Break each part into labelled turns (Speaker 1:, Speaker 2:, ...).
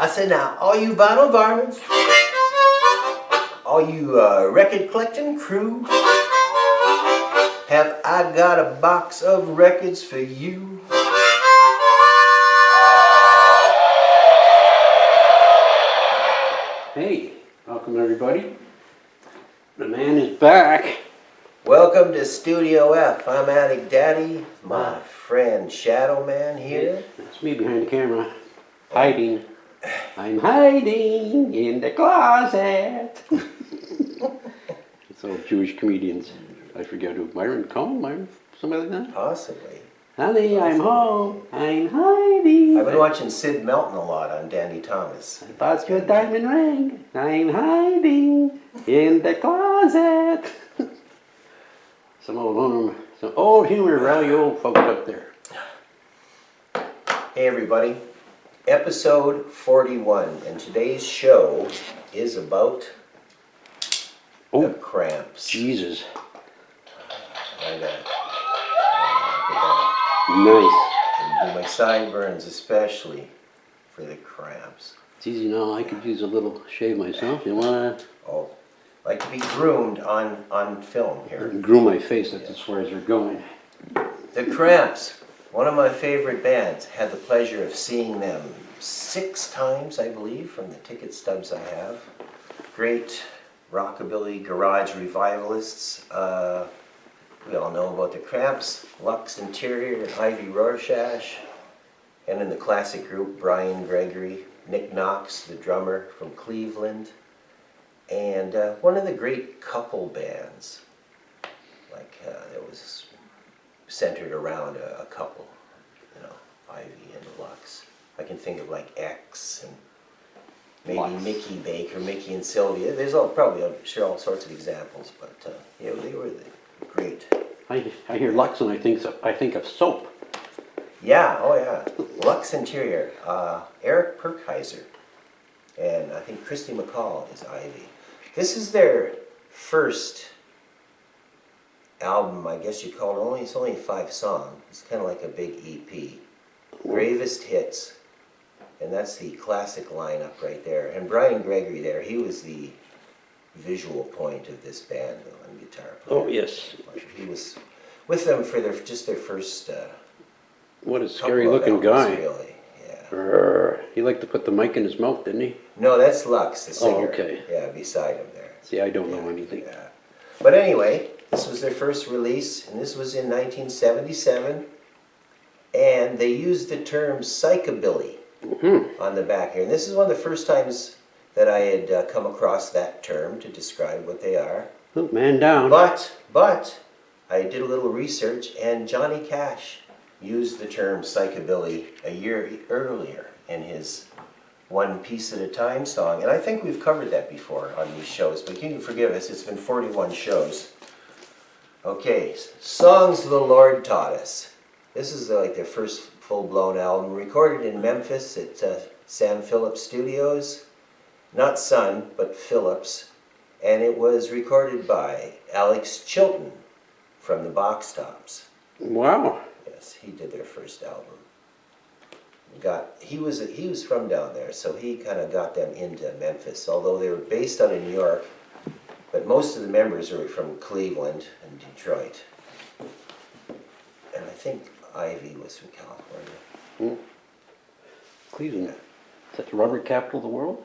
Speaker 1: I said, now, all you vinyl varmints, all you record collecting crew, have I got a box of records for you?
Speaker 2: Hey, welcome everybody. The man is back.
Speaker 1: Welcome to Studio F. I'm Addict Daddy, my friend Shadow Man here.
Speaker 2: That's me behind the camera, hiding. I'm hiding in the closet. It's all Jewish comedians. I forget who, Myron Cohen, somebody like that?
Speaker 1: Possibly.
Speaker 2: Honey, I'm home. I'm hiding.
Speaker 1: I've been watching Sid Melton a lot on Danny Thomas.
Speaker 2: I bought you a diamond ring. I'm hiding in the closet. Some old humor for all you old folks out there.
Speaker 1: Hey everybody, episode 41, and today's show is about the Cramps.
Speaker 2: Jesus.
Speaker 1: Nice. Do my sideburns especially for the Cramps.
Speaker 2: It's easy now. I could use a little shave myself. You wanna?
Speaker 1: Oh, like to be groomed on film here.
Speaker 2: Groom my face. That's as far as we're going.
Speaker 1: The Cramps, one of my favorite bands. Had the pleasure of seeing them 6 times, I believe, from the ticket stubs I have. Great rockabilly garage revivalists. We all know about the Cramps, Lux Interior and Ivy Rorschach. And in the classic group, Brian Gregory, Nick Knox, the drummer from Cleveland. And one of the great couple bands, like that was centered around a couple, you know, Ivy and Lux. I can think of like X and maybe
Speaker 2: Lux. Mickey
Speaker 1: Baker, Mickey and Sylvia. There's probably, I'm sure, all sorts of examples, but yeah, they were great.
Speaker 2: I hear Lux and I think of soap.
Speaker 1: Yeah, oh yeah. Lux Interior, Eric Perkheiser, and I think Christy McCall is Ivy. This is their first album, I guess you call it. It's only 5 songs. It's kind of like a big EP. Gravest Hits, and that's the classic lineup right there. And Brian Gregory there, he was the visual point of this band on guitar player.
Speaker 2: Oh yes.
Speaker 1: He was with them for their first.
Speaker 2: What a scary looking guy.
Speaker 1: Really, yeah.
Speaker 2: He liked to put the mic in his mouth, didn't he?
Speaker 1: No, that's Lux, the singer.
Speaker 2: Oh, okay.
Speaker 1: Yeah, beside him there.
Speaker 2: See, I don't know anything.
Speaker 1: Yeah. But anyway, this was their first release, and this was in 1977. And they used the term psychobilly on the back here. And this is one of the first times that I had come across that term to describe what they are.
Speaker 2: Oh, man down.
Speaker 1: But I did a little research, and Johnny Cash used the term psychobilly a year earlier in his One Piece at a Time song. And I think we've covered that before on these shows, but you can forgive us, it's been 41 shows. Okay, Songs the Lord Taught Us. This is like their first full-blown album, recorded in Memphis at Sam Phillips Studios. Not Sun, but Phillips. And it was recorded by Alex Chilton from the Box Tops.
Speaker 2: Wow.
Speaker 1: Yes, he did their first album. He was from down there, so he kind of got them into Memphis, although they were based out of New York, but most of the members were from Cleveland and Detroit. And I think Ivy was from California.
Speaker 2: Cleveland. Is that the rubber capital of the world?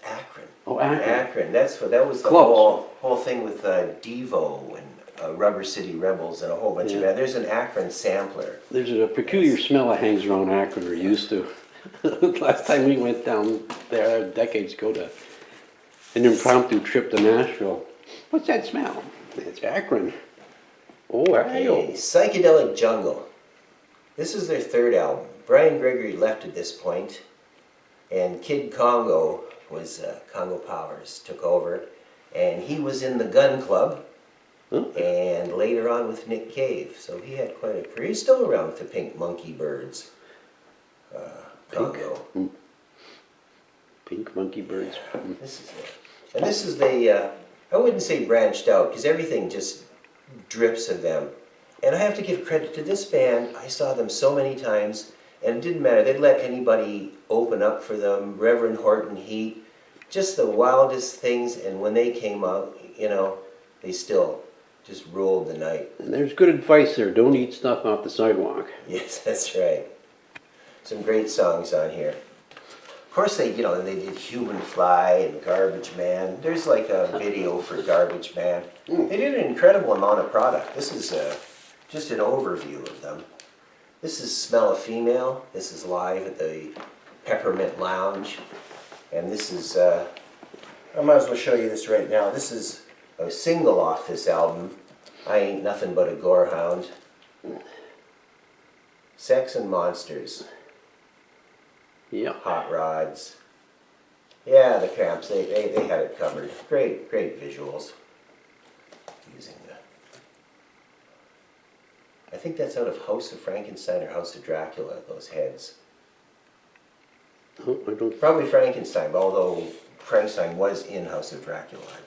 Speaker 1: Akron.
Speaker 2: Oh, Akron.
Speaker 1: Akron. That was the
Speaker 2: Close.
Speaker 1: whole thing with Devo and Rubber City Rebels and a whole bunch of bands. There's an Akron sampler.
Speaker 2: There's a peculiar smell that hangs around Akron, or used to. Last time we went down there decades ago to an impromptu trip to Nashville. What's that smell? It's Akron. Oh,
Speaker 1: Okay, Psychedelic Jungle. This is their 3rd album. Brian Gregory left at this point, and Kid Congo Congo Powers took over, and he was in the Gun Club. And later on with Nick Cave, so he had quite a career. He's still around with the Pink Monkey Birds. Congo.
Speaker 2: Pink Monkey Birds.
Speaker 1: This is it. And this is I wouldn't say branched out, because everything just drips of them. And I have to give credit to this band. I saw them so many times, And it didn't matter. They'd let anybody open up for them. Reverend Horton Heat, just the wildest things. And when they came out, you know, they still just ruled the night.
Speaker 2: And there's good advice there. Don't eat stuff off the sidewalk.
Speaker 1: Yes, that's right. Some great songs on here. Of course, they did Human Fly and Garbage Man. There's like a video for Garbage Man. They did an incredible amount of product. This is just an overview of them. This is Smell a Female. This is live at the Peppermint Lounge. And this is, I might as well show you this right now. This is a single off this album. I Ain't Nothing But a Gorehound. Sex and Monsters.
Speaker 2: Yeah.
Speaker 1: Hot Rods. Yeah, the Cramps, they had it covered. Great visuals. Using I think that's out of House of Frankenstein or House of Dracula, those heads.
Speaker 2: Oh, I don't.
Speaker 1: Probably Frankenstein, although Frankenstein was in House of Dracula, I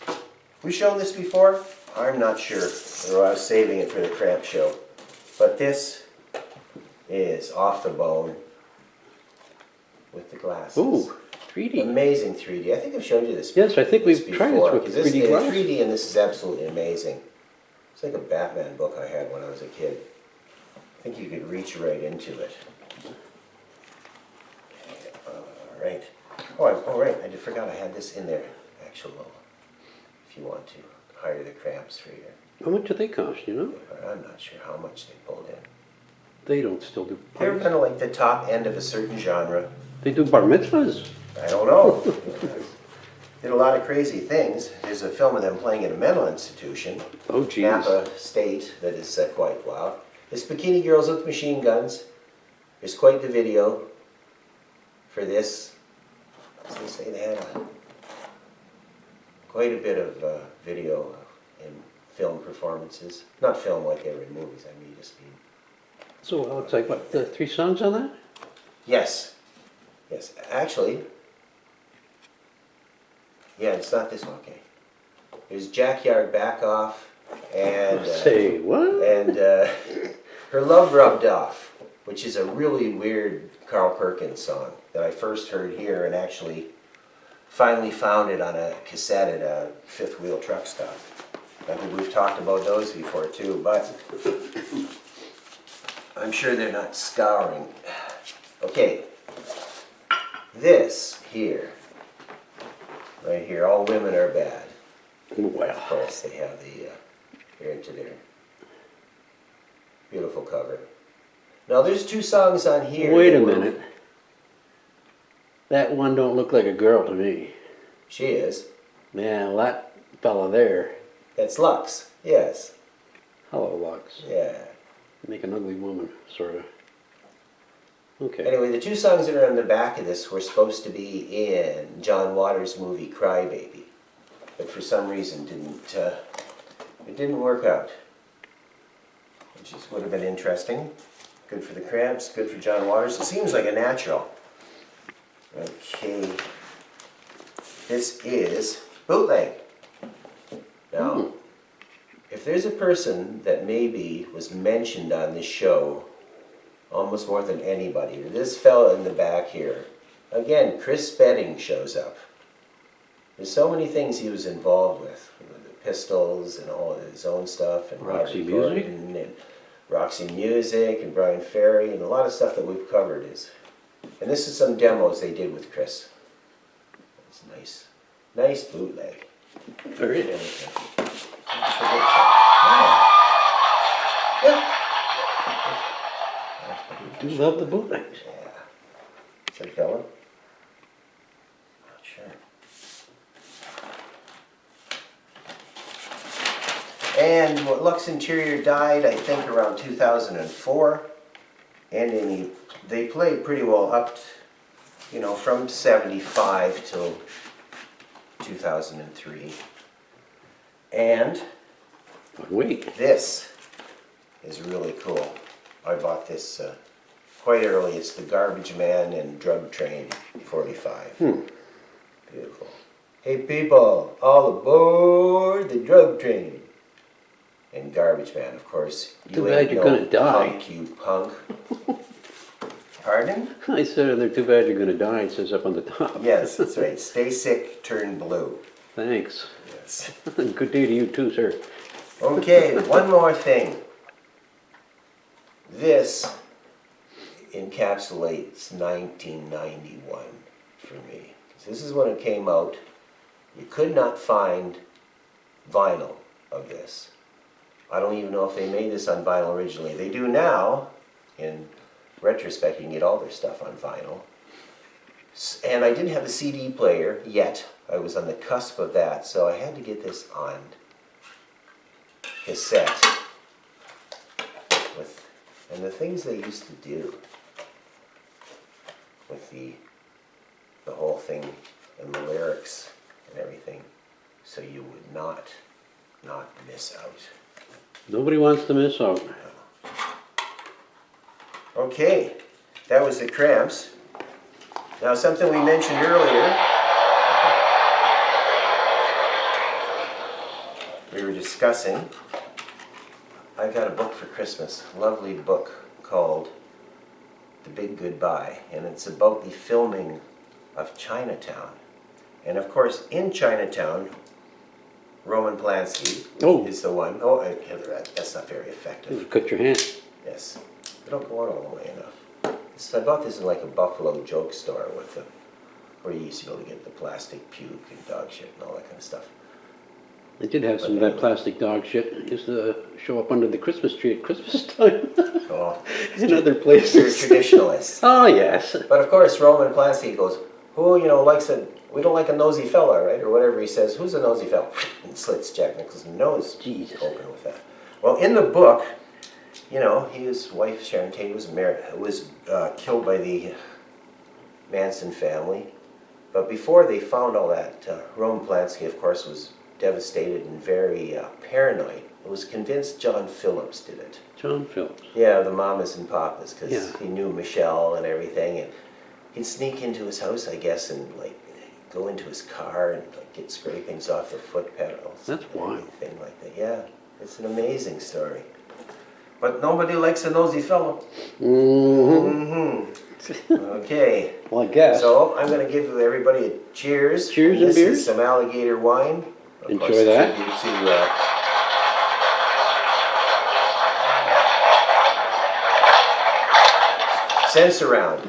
Speaker 1: believe. We've shown this before? I'm not sure. Or I was saving it for the Cramp show. But this is Off the Bone with the glasses.
Speaker 2: Ooh, 3D.
Speaker 1: Amazing 3D. I think I've showed you this.
Speaker 2: Yes, I think
Speaker 1: this
Speaker 2: we've tried this with 3D
Speaker 1: the
Speaker 2: glasses.
Speaker 1: 3D and this is absolutely amazing. It's like a Batman book I had when I was a kid. I think you could reach right into it. All right. Oh, right. I forgot I had this in there. Actual, if you want to hire the Cramps for your.
Speaker 2: How much do they cost, you know?
Speaker 1: I'm not sure how much they pulled in.
Speaker 2: They don't still do
Speaker 1: They're
Speaker 2: parties.
Speaker 1: kind of like the top end of a certain genre.
Speaker 2: They do bar mitzvahs.
Speaker 1: I don't know. Did a lot of crazy things. There's a film of them playing at a mental institution.
Speaker 2: Oh, geez.
Speaker 1: Napa State, that is quite wild. There's Bikini Girls with machine guns. There's quite the video for this. As they say, they had quite a bit of video in film performances. Not film like they were in movies, I mean just being.
Speaker 2: So it's like, what, the 3 songs on that?
Speaker 1: Yes. Yes, actually. Yeah, it's not this one, okay. There's Jackyard Back Off and
Speaker 2: Say what?
Speaker 1: and Her Love Rubbed Off, which is a really weird Carl Perkins song that I first heard here and actually finally found it on a cassette at a fifth wheel truck stop. I think we've talked about those before too, but I'm sure they're not scouring. Okay, this here, right here, All Women Are Bad.
Speaker 2: Well,
Speaker 1: Of course, they have the here into their beautiful cover. Now, there's 2 songs on here.
Speaker 2: wait a
Speaker 1: that were-
Speaker 2: minute. That one don't look like a girl to me.
Speaker 1: She is.
Speaker 2: Yeah, well, that fella there.
Speaker 1: That's Lux. Yes.
Speaker 2: Hello, Lux.
Speaker 1: Yeah.
Speaker 2: Make an ugly woman, sort of. Okay.
Speaker 1: Anyway, the 2 songs that are on the back of this were supposed to be in John Waters' movie Crybaby, but for some reason it didn't work out. Which would have been interesting. Good for the Cramps, good for John Waters. It seems like a natural. Okay. This is Bootleg. Now, if there's a person that maybe was mentioned on this show almost more than anybody, this fella in the back here, again, Chris Spedding shows up. There's so many things he was involved with the Pistols and all of his own stuff, and
Speaker 2: Roxy
Speaker 1: Robert
Speaker 2: Music?
Speaker 1: Gordon and Roxy Music and Brian Ferry, and a lot of stuff that we've covered is. And this is some demos they did with Chris. It's nice. Nice bootleg.
Speaker 2: There it is.
Speaker 1: Yeah.
Speaker 2: You love the bootlegs.
Speaker 1: Yeah. Is that going? Not sure. And Lux Interior died, I think, around 2004. And they played pretty well up, from 75 till 2003. And
Speaker 2: Wait.
Speaker 1: this is really cool. I bought this quite early. It's the Garbage Man and Drug Train 45. Beautiful. Hey people, all aboard the drug train. and Garbage Man, of course.
Speaker 2: Too
Speaker 1: You
Speaker 2: bad
Speaker 1: ain't
Speaker 2: you're
Speaker 1: no
Speaker 2: gonna die.
Speaker 1: punk, you punk. Pardon?
Speaker 2: I said, they're too bad you're gonna die, it says up on the top.
Speaker 1: Yes, that's right. Stay sick, turn blue.
Speaker 2: Thanks.
Speaker 1: Yes.
Speaker 2: Good day to you too, sir.
Speaker 1: Okay, one more thing. This encapsulates 1991 for me. This is when it came out. You could not find vinyl of this. I don't even know if they made this on vinyl originally. They do now. In retrospect, you can get all their stuff on vinyl. And I didn't have a CD player yet. I was on the cusp of that, so I had to get this on cassette. And the things they used to do with the whole thing and the lyrics and everything, so you would not miss out.
Speaker 2: Nobody wants to miss out.
Speaker 1: Okay, that was the Cramps. Now something we mentioned earlier, we were discussing, I got a book for Christmas, a lovely book called The Big Goodbye, and it's about the filming of Chinatown. And of course, in Chinatown, Roman Polanski is the one. Oh, that's not very effective.
Speaker 2: Cut your hand.
Speaker 1: Yes, they don't go on all the way enough. I bought this in like a Buffalo joke store where you used to be able to get the plastic puke and dog shit and all that kind of stuff.
Speaker 2: They did have some of that plastic dog shit. It used to show up under the Christmas tree at Christmas time.
Speaker 1: Oh,
Speaker 2: in other
Speaker 1: they're
Speaker 2: places.
Speaker 1: traditionalists.
Speaker 2: Oh, yes.
Speaker 1: But of course, Roman Polanski goes, who, we don't like a nosy fella, right? Or whatever he says, who's a nosy fella? And slits Jack Nicholson's nose open with that. Well, in the book, his wife, Sharon Tate, was killed by the Manson family. But before they found all that, Roman Polanski, of course, was devastated and very paranoid. It was convinced John Phillips did it.
Speaker 2: John Phillips.
Speaker 1: Yeah, the mamas and papas, because he knew Michelle and everything. And he'd sneak into his house, I guess, and go into his car and get scrapings off the foot pedals.
Speaker 2: That's wild.
Speaker 1: Anything like that. Yeah, it's an amazing story. But nobody likes a nosy fellow. Okay.
Speaker 2: Well, I guess.
Speaker 1: So I'm going to give everybody a cheers.
Speaker 2: Cheers and beers.
Speaker 1: This is some alligator wine. Of
Speaker 2: Enjoy
Speaker 1: course,
Speaker 2: that.
Speaker 1: Sense-Around,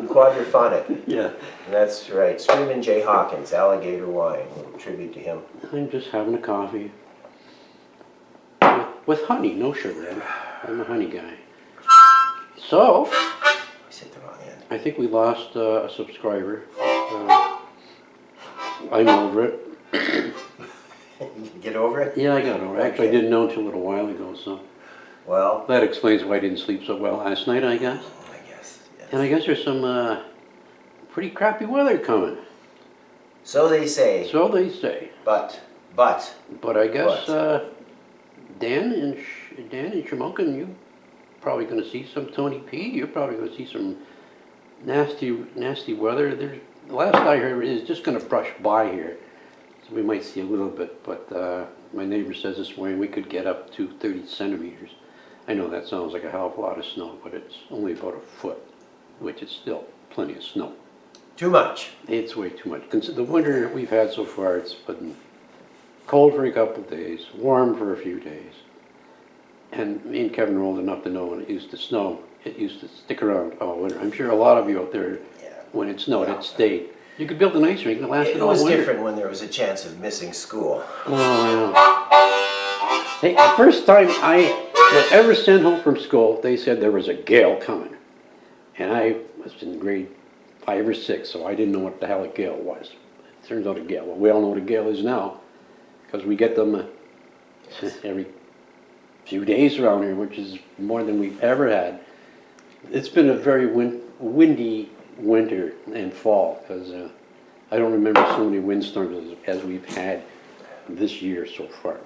Speaker 1: quadraphonic.
Speaker 2: Yeah.
Speaker 1: And that's right. Screamin' Jay Hawkins, alligator wine. A little tribute to him.
Speaker 2: I'm just having a coffee. With honey, no sugar. I'm a honey guy. So,
Speaker 1: I said the wrong end.
Speaker 2: I think we lost a subscriber. I'm over it.
Speaker 1: You can get over it?
Speaker 2: Yeah, I got over it. Actually, I didn't know until a little while ago, so.
Speaker 1: Well,
Speaker 2: That explains why I didn't sleep so well last night, I guess.
Speaker 1: I guess, yes.
Speaker 2: And I guess there's some pretty crappy weather coming.
Speaker 1: So they say.
Speaker 2: So they say.
Speaker 1: But.
Speaker 2: But I guess Dan and Shamokin, you're probably going to see some Tony P. You're probably going to see some nasty weather. The last I heard is just going to brush by here. So we might see a little bit, but my neighbor says this morning we could get up to 30 centimeters. I know that sounds like a hell of a lot of snow, but it's only about a foot, which is still plenty of snow.
Speaker 1: Too much.
Speaker 2: It's way too much. The winter we've had so far, it's been cold for a couple of days, warm for a few days. And me and Kevin are old enough to know when it used to snow, it used to stick around all winter. I'm sure a lot of you out there, when it snowed, it stayed. You could build an ice rink and it lasted all winter.
Speaker 1: It was different when there was a chance of missing school.
Speaker 2: Oh, I know. Hey, the first time I was ever sent home from school, they said there was a gale coming. And I was in grade 5 or 6, so I didn't know what the hell a gale was. It turns out a gale. Well, we all know what a gale is now, because we get them every few days around here, which is more than we've ever had. It's been a very windy winter and fall, because I don't remember so many windstorms as we've had this year so far.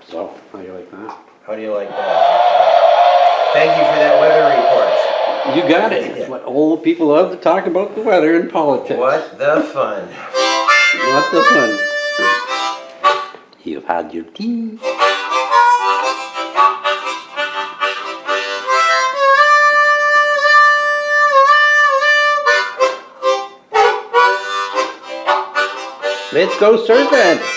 Speaker 2: So, how do you like that?
Speaker 1: How do you like that? Thank you for that weather report.
Speaker 2: You got it. That's what old people love to talk about, the weather and politics.
Speaker 1: What the fun.
Speaker 2: What the fun. You've had your tea. Let's go surfing.